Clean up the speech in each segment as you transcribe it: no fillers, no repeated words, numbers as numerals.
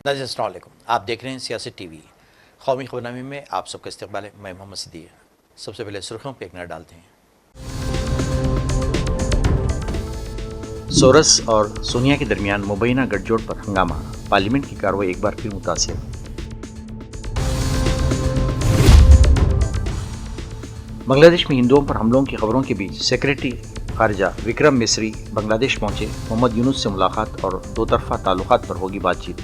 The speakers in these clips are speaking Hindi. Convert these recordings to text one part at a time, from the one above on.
नाज़रीन अस्सलाम वालेकुम, आप देख रहे हैं सियासत टीवी। कौमी खबरनामे में आप सबका इस्तकबाल है। मैं मोहम्मद सिद्दीक। सबसे पहले सुर्खियों पर एक नज़र डालते हैं। सोरस और सोनिया के दरमियान मुबैना गठजोड़ पर हंगामा, पार्लियामेंट की कार्रवाई एक बार फिर मुतासिर। बांग्लादेश में हिंदुओं पर हमलों की खबरों के बीच सेक्रेटरी खारजा विक्रम मिस्री बांग्लादेश पहुंचे। मोहम्मद यूनुस से मुलाकात और दो तरफा ताल्लुकात पर होगी बातचीत।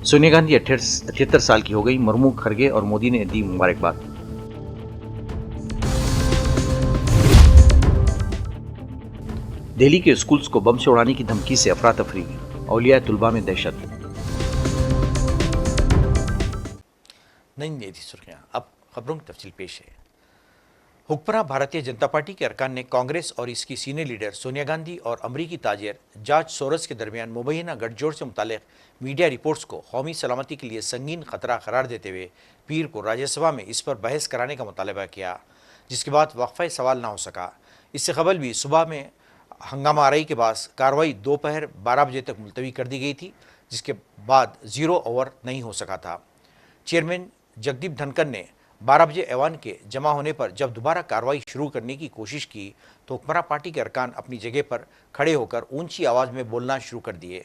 सोनिया गांधी 78 साल की हो गई। मुर्मू, खरगे और मोदी ने दी मुबारकबाद। दिल्ली के स्कूल्स को बम से उड़ाने की धमकी से अफरा तफरी, औलिया तुलबा में दहशत। नहीं थी सुर्खियां, अब खबरों की तफसील पेश है। हुक्मरान भारतीय जनता पार्टी के अरकान ने कांग्रेस और इसकी सीनियर लीडर सोनिया गांधी और अमरीकी ताजिर जॉर्ज सोरोस के दरमियान मुबैना गठजोड़ से मुतालिक मीडिया रिपोर्ट्स को कौमी सलामती के लिए संगीन खतरा करार देते हुए पीर को राज्यसभा में इस पर बहस कराने का मुतालबा किया, जिसके बाद वक्फा सवाल ना हो सका। इससे कबल भी सुबह में हंगामा आरई के बाद कार्रवाई दोपहर 12 बजे तक मुलतवी कर दी गई थी, जिसके बाद 0 ओवर नहीं हो सका था। चेयरमैन जगदीप धनखड़ ने 12 बजे ऐवान के जमा होने पर जब दोबारा कार्रवाई शुरू करने की कोशिश की तो हुक्मरान पार्टी के अरकान अपनी जगह पर खड़े होकर ऊंची आवाज़ में बोलना शुरू कर दिए।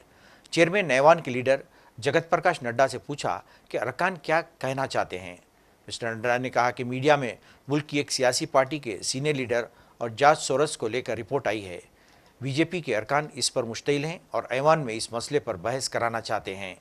चेयरमैन ने ऐवान के लीडर जगत प्रकाश नड्डा से पूछा कि अरकान क्या कहना चाहते हैं। मिस्टर नड्डा ने कहा कि मीडिया में मुल्क की एक सियासी पार्टी के सीनियर लीडर और जॉर्ज सोरोस को लेकर रिपोर्ट आई है। बीजेपी के अरकान इस पर मुश्तइल हैं और ऐवान में इस मसले पर बहस कराना चाहते हैं।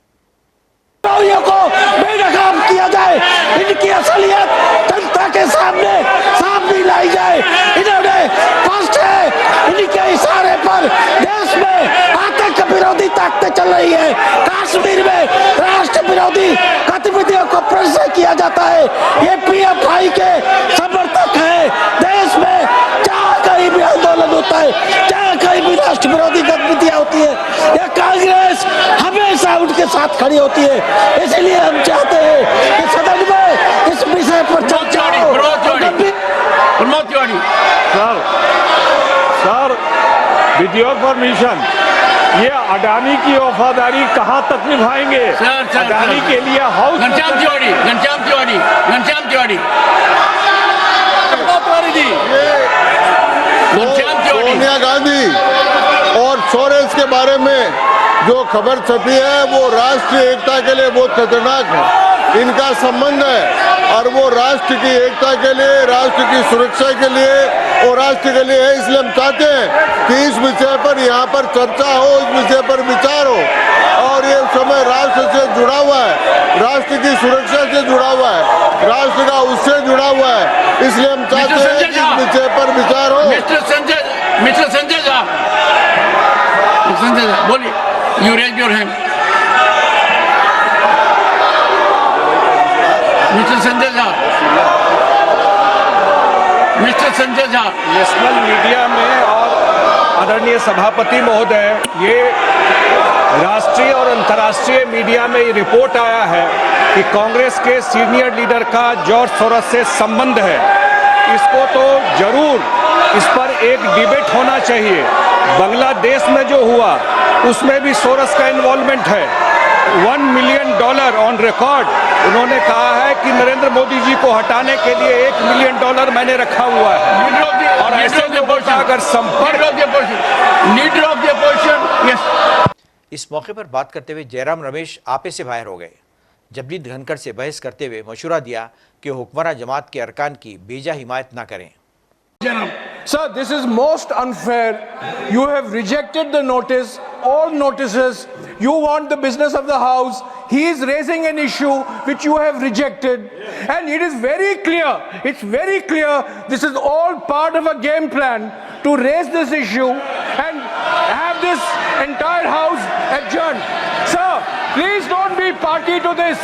को बेनकाम किया जाए, इनकी असलियत जनता के सामने सामने लाई जाए। इन्होंने फर्स्ट है, इनके इशारे पर देश में आतंक विरोधी ताकतें चल रही है। कश्मीर में राष्ट्र विरोधी गतिविधियों को प्रोत्साहित किया जाता है। ये पीएफआई के समर्थक है। देश में जहाँ कहीं भी आंदोलन होता है, जहाँ कहीं भी राष्ट्र विरोधी गतिविधियां होती है, यह कांग्रेस हमेशा उनके साथ खड़ी होती है। इसलिए हम चाहते हैं कि सदन में इस विषय पर चर्चा हो। सर, विद योर परमिशन, ये अडानी की वफादारी कहाँ तक निभाएंगे? अडानी के लिए हाउस घनश्याम तिवारी सोनिया गांधी और सोरेस के बारे में जो खबर छपी है वो राष्ट्रीय एकता के लिए बहुत खतरनाक है। इनका संबंध है और वो राष्ट्र की एकता के लिए, राष्ट्र की सुरक्षा के लिए और राष्ट्र के लिए है। इसलिए हम चाहते हैं कि इस विषय पर यहाँ पर चर्चा हो, इस विषय पर विचार हो। और ये समय राष्ट्र से जुड़ा हुआ है, राष्ट्र की सुरक्षा से जुड़ा हुआ है, राष्ट्र का उससे जुड़ा हुआ है। इसलिए हम चाहते हैं कि इस विषय पर विचार हो। मिस्टर संजय साहब बोलिए। You raise your hand. Mr. Sanjay Jha. Mr. Sanjay Jha. National media में और आदरणीय सभापति महोदय, ये राष्ट्रीय और अंतर्राष्ट्रीय मीडिया में ये रिपोर्ट आया है कि कांग्रेस के सीनियर लीडर का जॉर्ज सोरोस से संबंध है। इसको तो जरूर इस पर एक डिबेट होना चाहिए। बांग्लादेश में जो हुआ उसमें भी सोरोस का इन्वॉल्वमेंट है। $1 मिलियन ऑन रिकॉर्ड उन्होंने कहा है कि नरेंद्र मोदी जी को हटाने के लिए $1 मिलियन मैंने रखा हुआ है। और ऐसे लोगों का अगर संपर्क इस मौके पर बात करते हुए जयराम रमेश आपे से बाहर हो गए। जगदीप धनखड़ से बहस करते हुए मशुरा दिया कि हुक्मरान जमात के अरकान की बेजा हिमायत ना करें। Sir, this is most unfair. You have rejected the notice, all notices. You want the business of the house. He is raising an issue which you have rejected. And it is very clear, it's very clear, this is all part of a game plan to raise this issue and have this entire house adjourned. Sir, please don't be party to this.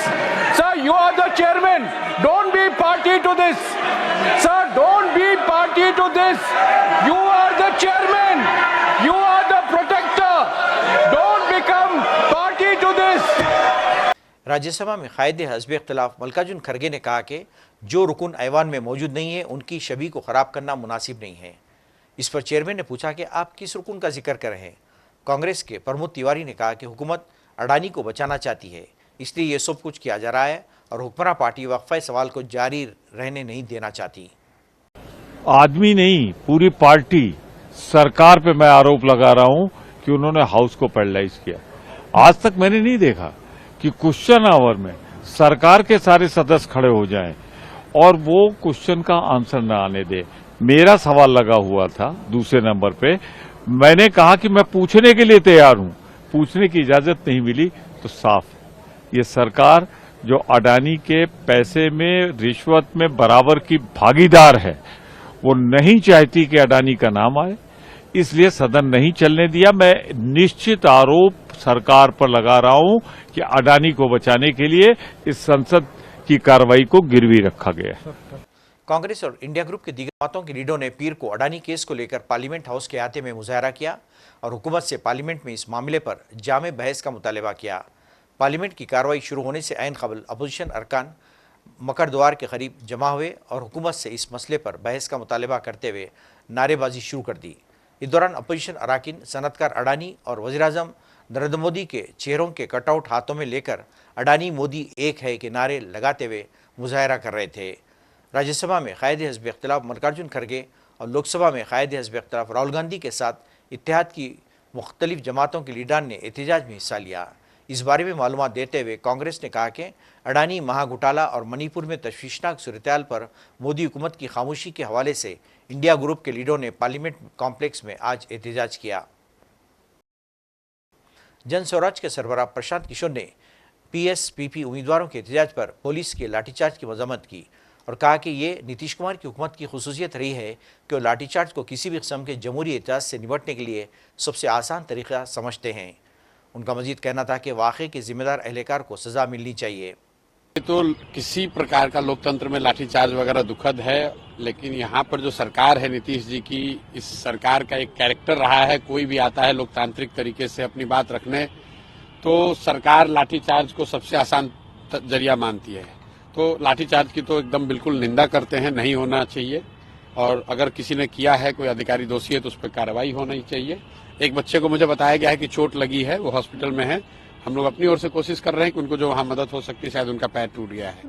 Sir, you are the chairman. Don't be party to this. Sir, don't be party to this. You are the chairman. You are the protector. Don't become party to this. Rajya Sabha में कायदे हस्ब इख्तिलाफ मल्लिकार्जुन खरगे ने कहा कि जो रुकन ऐवान में मौजूद नहीं है उनकी छवि को ख़राब करना मुनासिब नहीं है। इस पर चेयरमैन ने पूछा कि आप किस रुकन का जिक्र कर रहे हैं। कांग्रेस के प्रमोद तिवारी ने कहा कि हुकूमत अडानी को बचाना चाहती है, इसलिए ये सब कुछ किया जा रहा है और हुक्मरान पार्टी वक्फा सवाल को जारी रहने नहीं देना चाहती। आदमी नहीं, पूरी पार्टी सरकार पे मैं आरोप लगा रहा हूं कि उन्होंने हाउस को पैरालाइज किया। आज तक मैंने नहीं देखा कि क्वेश्चन आवर में सरकार के सारे सदस्य खड़े हो जाएं और वो क्वेश्चन का आंसर न आने दे। मेरा सवाल लगा हुआ था दूसरे नंबर पे, मैंने कहा कि मैं पूछने के लिए तैयार हूं, पूछने की इजाजत नहीं मिली। तो साफ ये सरकार जो अडानी के पैसे में, रिश्वत में बराबर की भागीदार है, वो नहीं चाहती कि अडानी का नाम आए, इसलिए सदन नहीं चलने दिया। मैं निश्चित आरोप सरकार पर लगा रहा हूं कि अडानी को बचाने के लिए इस संसद की कार्रवाई को गिरवी रखा गया है। कांग्रेस और इंडिया ग्रुप के दीगर जमातों के लीडरों ने पीर को अडानी केस को लेकर पार्लियामेंट हाउस के अहाते में मुजाहरा किया और हुकूमत से पार्लियामेंट में इस मामले पर जामे बहस का मुतालबा किया। पार्लियामेंट की कार्रवाई शुरू होने से ऐन कबल अपोजिशन अरकान मकर द्वार के करीब जमा हुए और हुकूमत से इस मसले पर बहस का मुतालबा करते हुए नारेबाजी शुरू कर दी। इस दौरान अपोजिशन अरकान सनतकार अडानी और वज़ीर-ए-आज़म नरेंद्र मोदी के चेहरों के कटआउट हाथों में लेकर अडानी मोदी एक है के नारे लगाते हुए मुजाहरा कर रहे थे। राज्यसभा में कायदे हिज़्ब इख्तिलाफ मल्लिकार्जुन खड़गे और लोकसभा में कायदे हिज़्ब इख्तिलाफ राहुल गांधी के साथ इत्तेहाद की मुख्तलिफ जमातों के लीडरान ने एहतजाज में हिस्सा लिया। इस बारे में मालूमात देते हुए कांग्रेस ने कहा कि अडानी महाघोटाला और मणिपुर में तशवीशनाक सूरत-ए-हाल पर मोदी हुकूमत की खामोशी के हवाले से इंडिया ग्रुप के लीडरों ने पार्लियामेंट कॉम्प्लेक्स में आज एहतजाज किया। जन स्वराज के सरबराह प्रशांत किशोर ने पीएसपीपी उम्मीदवारों के एहतजाज पर पुलिस के लाठीचार्ज की मजम्मत की और कहा कि ये नीतीश कुमार की हुकूमत की खुसूसियत रही है कि वो लाठीचार्ज को किसी भी किस्म के जमहूरी एहतजाज से निपटने के लिए सबसे आसान तरीका समझते हैं। उनका मजीद कहना था कि वाक़े के जिम्मेदार एहलकार को सजा मिलनी चाहिए। तो किसी प्रकार का लोकतंत्र में लाठीचार्ज वगैरह दुखद है, लेकिन यहाँ पर जो सरकार है नीतीश जी की, इस सरकार का एक कैरेक्टर रहा है, कोई भी आता है लोकतांत्रिक तरीके से अपनी बात रखने, तो सरकार लाठीचार्ज को सबसे आसान जरिया मानती है। तो लाठीचार्ज की तो एकदम बिल्कुल निंदा करते हैं, नहीं होना चाहिए, और अगर किसी ने किया है, कोई अधिकारी दोषी है, तो उस पर कार्रवाई होनी चाहिए। एक बच्चे को मुझे बताया गया है कि चोट लगी है, वो हॉस्पिटल में है। हम लोग अपनी ओर से कोशिश कर रहे हैं कि उनको जो वहाँ मदद हो सकती है, शायद उनका पैर टूट गया है।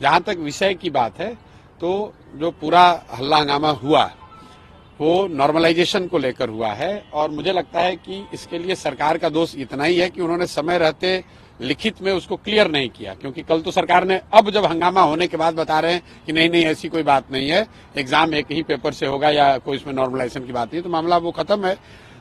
जहाँ तक विषय की बात है, तो जो पूरा हल्ला हंगामा हुआ वो नॉर्मलाइजेशन को लेकर हुआ है, और मुझे लगता है कि इसके लिए सरकार का दोष इतना ही है कि उन्होंने समय रहते लिखित में उसको क्लियर नहीं किया। क्योंकि कल तो सरकार ने अब जब हंगामा होने के बाद बता रहे हैं कि नहीं ऐसी कोई बात नहीं है, एग्जाम एक ही पेपर से होगा या कोई इसमें नॉर्मलाइजेशन की बात नहीं, तो मामला वो खत्म है।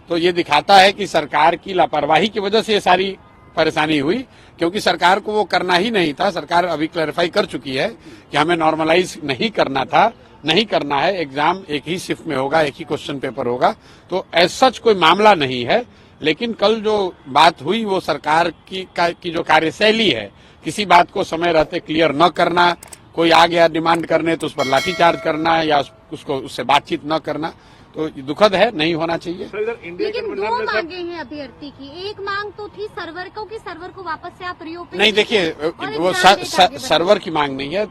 तो ये दिखाता है कि सरकार की लापरवाही की वजह से ये सारी परेशानी हुई, क्योंकि सरकार को वो करना ही नहीं था। सरकार अभी क्लैरिफाई कर चुकी है कि हमें नॉर्मलाइज नहीं करना था, नहीं करना है, एग्जाम एक ही शिफ्ट में होगा, एक ही क्वेश्चन पेपर होगा, तो एज सच कोई मामला नहीं है। लेकिन कल जो बात हुई वो सरकार की जो कार्यशैली है, किसी बात को समय रहते क्लियर न करना, कोई आ गया डिमांड करने तो उस पर लाठीचार्ज करना या उसको उससे बातचीत न करना, तो दुखद है, नहीं होना चाहिए। लेकिन दो मांगे हैं अभ्यर्थी की, एक मांग तो थी सर्वर को वापस से आप रिओपन नहीं, देखिए वो सर्वर की मांग नहीं है,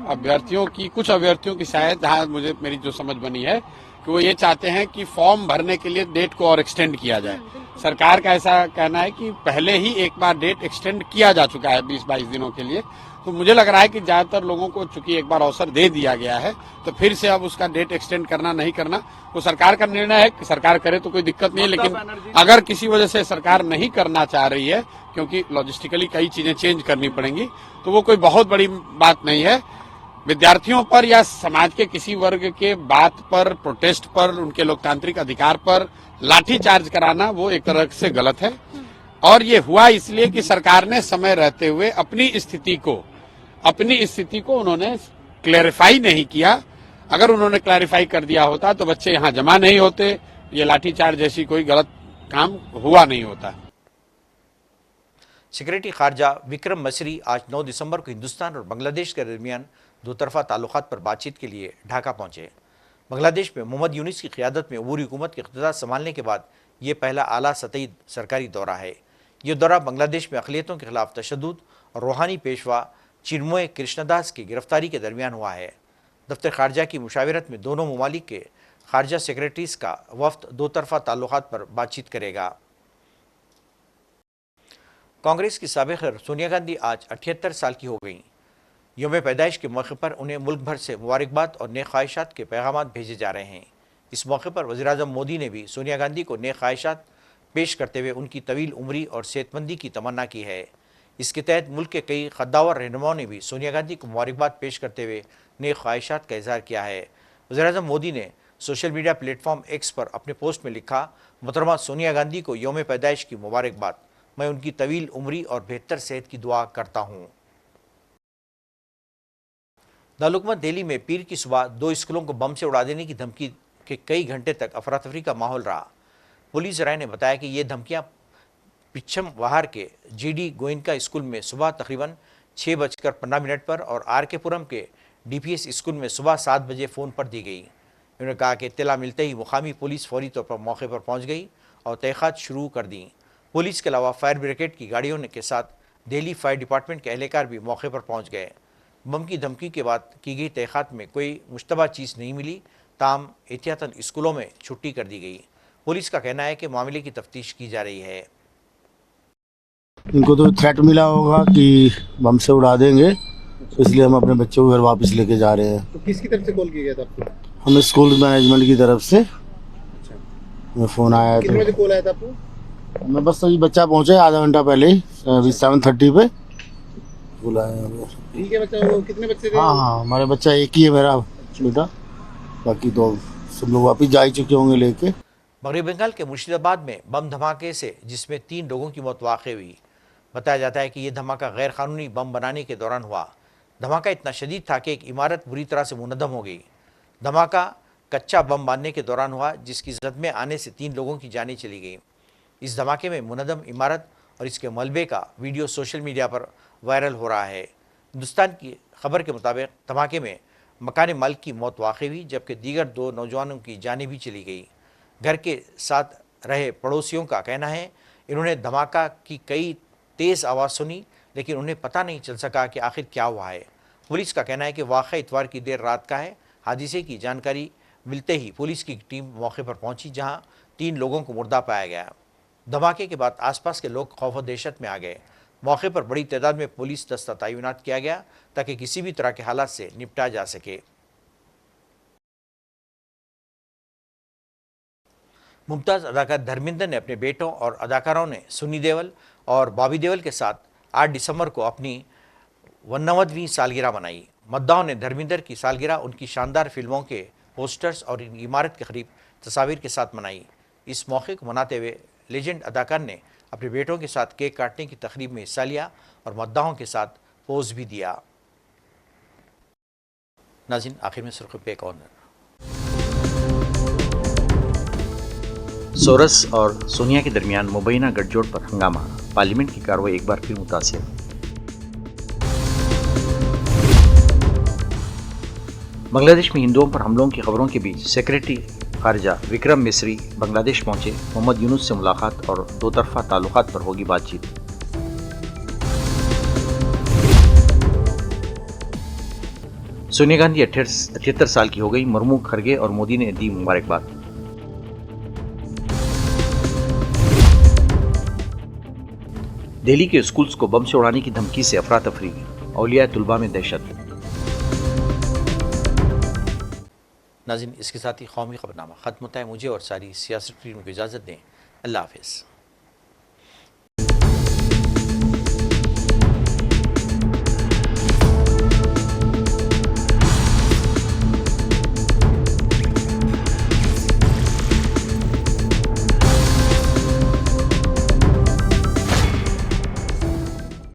अभ्यर्थियों की, कुछ अभ्यर्थियों की शायद, जहाँ मुझे मेरी जो समझ बनी है कि वो ये चाहते हैं कि फॉर्म भरने के लिए डेट को और एक्सटेंड किया जाए। सरकार का ऐसा कहना है कि पहले ही एक बार डेट एक्सटेंड किया जा चुका है 20-22 दिनों के लिए, तो मुझे लग रहा है कि ज्यादातर लोगों को चूंकि एक बार अवसर दे दिया गया है, तो फिर से अब उसका डेट एक्सटेंड करना नहीं करना वो सरकार का निर्णय है। कि सरकार करे तो कोई दिक्कत नहीं है, लेकिन अगर किसी वजह से सरकार नहीं करना चाह रही है, क्योंकि लॉजिस्टिकली कई चीजें चेंज करनी पड़ेंगी, तो वो कोई बहुत बड़ी बात नहीं है। विद्यार्थियों पर या समाज के किसी वर्ग के बात पर, प्रोटेस्ट पर, उनके लोकतांत्रिक अधिकार पर लाठीचार्ज कराना वो एक तरह से गलत है। और ये हुआ इसलिए कि सरकार ने समय रहते हुए अपनी स्थिति को उन्होंने क्लैरिफाई नहीं किया। अगर उन्होंने क्लैरिफाई कर दिया होता तो बच्चे यहाँ जमा नहीं होते, ये लाठीचार्ज जैसी कोई गलत काम हुआ नहीं होता। सेक्रेटरी खारजा विक्रम मसरी आज 9 दिसंबर को हिंदुस्तान और बांग्लादेश के दरमियान दोतरफा ताल्लुकात पर बातचीत के लिए ढाका पहुंचे। बांग्लादेश में मोहम्मद यूनिस की क़ियादत में अबूरी हुकूमत की इक़्तिदार संभालने के बाद ये पहला आला सतही सरकारी दौरा है। ये दौरा बांग्लादेश में अक़लियतों के खिलाफ तशद्दुद और रूहानी पेशवा चिन्मय कृष्णदास की गिरफ्तारी के दरमियान हुआ है। दफ्तर खारजा की मुशावरत में दोनों ममालिक के खारजा सेक्रेटरीज का वफ्द दो तरफा ताल्लुकात पर बातचीत करेगा। कांग्रेस की साबिक सदर सोनिया गांधी आज 78 साल की हो गईं। यौम पैदाइश के मौके पर उन्हें मुल्क भर से मुबारकबाद और नेक ख्वाहिशात के पैगाम भेजे जा रहे हैं। इस मौके पर वज़ीर-ए-आज़म मोदी ने भी सोनिया गांधी को नेक ख्वाहिशात पेश करते हुए उनकी तवील उम्री और सेहतमंदी की तमन्ना की है। इसके तहत मुल्क के कई खद्दावर रहनुमाओं ने भी सोनिया गांधी को मुबारकबाद पेश करते हुए नेक ख्वाहिशात का इजहार किया है। वज़ीर-ए-आज़म मोदी ने सोशल मीडिया प्लेटफॉर्म एक्स पर अपने पोस्ट में लिखा, मोहतरमा सोनिया गांधी को यौम पैदाइश की मुबारकबाद। मैं उनकी तवील उम्री और बेहतर सेहत की दुआ करता हूँ। दारुल दिल्ली में पीर की सुबह 2 स्कूलों को बम से उड़ा देने की धमकी के कई घंटे तक अफरा तफरी का माहौल रहा। पुलिस राय ने बताया कि ये धमकियां पिछम वहार के GD गोइनका स्कूल में सुबह तकरीबन 6:15 पर और RK पुरम के DPS स्कूल में सुबह 7 बजे फ़ोन पर दी गई। उन्होंने कहा कि इत्तला मिलते ही मुकामी पुलिस फौरी तौर पर मौके पर पहुंच गई और तहक़ीक़ात शुरू कर दी। पुलिस के अलावा फायर ब्रिगेड की गाड़ियों के साथ दिल्ली फायर डिपार्टमेंट के एहलकार भी मौके पर पहुँच गए। बम की धमकी के बाद की गई तहक़ीक़ात में कोई मुश्तबा चीज़ नहीं मिली, ताम एहतियातन स्कूलों में छुट्टी कर दी गई। पुलिस का कहना है कि मामले की तफ्तीश की जा रही है। इनको तो थ्रेट मिला होगा कि बम से उड़ा देंगे, तो इसलिए हम अपने बच्चों को घर वापस लेके जा रहे हैं। तो किसकी तरफ से कॉल किया गया था आपको? हमें स्कूल मैनेजमेंट की तरफ से हमें फ़ोन आया। कितने बजे कॉल आया था आपको? मैं बस अभी बच्चा पहुंचा है आधा घंटा पहले ही, अभी 7:30 पे बुलाया। ठीक है बच्चा, वो कितने बच्चे थे? हाँ, हमारे बच्चा एक ही है मेरा बेटा, बाकी तो सब लोग वापस जा ही चुके होंगे लेके। मगरबी बंगाल के मुर्शिदाबाद में बम धमाके से जिसमें 3 लोगों की मौत वाक़ई हुई। बताया जाता है कि यह धमाका गैर कानूनी बम बनाने के दौरान हुआ। धमाका इतना शदीद था कि एक इमारत बुरी तरह से मुनहदम हो गई। धमाका कच्चा बम बांधने के दौरान हुआ, जिसकी जद में आने से 3 लोगों की जानें चली गई। इस धमाके में मुनहदम इमारत और इसके मलबे का वीडियो सोशल मीडिया पर वायरल हो रहा है। हिंदुस्तान की खबर के मुताबिक धमाके में मकान मालिक की मौत वाक़ई हुई, जबकि दीगर 2 नौजवानों की जानें भी चली गई। घर के साथ रहे पड़ोसियों का कहना है इन्होंने धमाका की कई तेज़ आवाज़ सुनी, लेकिन उन्हें पता नहीं चल सका कि आखिर क्या हुआ है। पुलिस का कहना है कि वाक़या इतवार की देर रात का है। हादसे की जानकारी मिलते ही पुलिस की टीम मौके पर पहुंची, जहां 3 लोगों को मुर्दा पाया गया। धमाके के बाद आसपास के लोग खौफ व दहशत में आ गए। मौके पर बड़ी तादाद में पुलिस दस्ता तैनात किया गया ताकि किसी भी तरह के हालात से निपटा जा सके। मुमताज़ अदाकार धर्मेंद्र ने अपने बेटों और अदाकारों ने सन्नी देओल और बॉबी देओल के साथ 8 दिसंबर को अपनी 89वीं सालगिरह मनाई। मद्दाहों ने धर्मेंद्र की सालगिरह उनकी शानदार फिल्मों के पोस्टर्स और इमारत के करीब तस्वीर के साथ मनाई। इस मौके को मनाते हुए लेजेंड अदाकार ने अपने बेटों के साथ केक काटने की तकरीब में हिस्सा लिया और मद्दाहों के साथ पोज भी दिया। नाज़रीन, आखिर में सुर्खी पे एक और सोरस और सोनिया के दरमियान मुबैना गठजोड़ पर हंगामा, पार्लियामेंट की कार्रवाई एक बार फिर मुतासिर। बांग्लादेश में हिंदुओं पर हमलों की खबरों के बीच सेक्रेटरी खारजा विक्रम मिस्री बांग्लादेश पहुंचे। मोहम्मद यूनुस से मुलाकात और 2 तरफा ताल्लुकात पर होगी बातचीत। सोनिया गांधी 78 साल की हो गई। मुर्मू, खरगे और मोदी ने दी मुबारकबाद। दिल्ली के स्कूल्स को बम से उड़ाने की धमकी से अफरा तफरी, औलिया तुलबा में दहशत। नाज़रीन, इसके साथ ही कौमी खबरनामा ख़त्म होता है। मुझे और सारी सियासत टीम को इजाज़त दें। अल्लाह हाफ़िज़।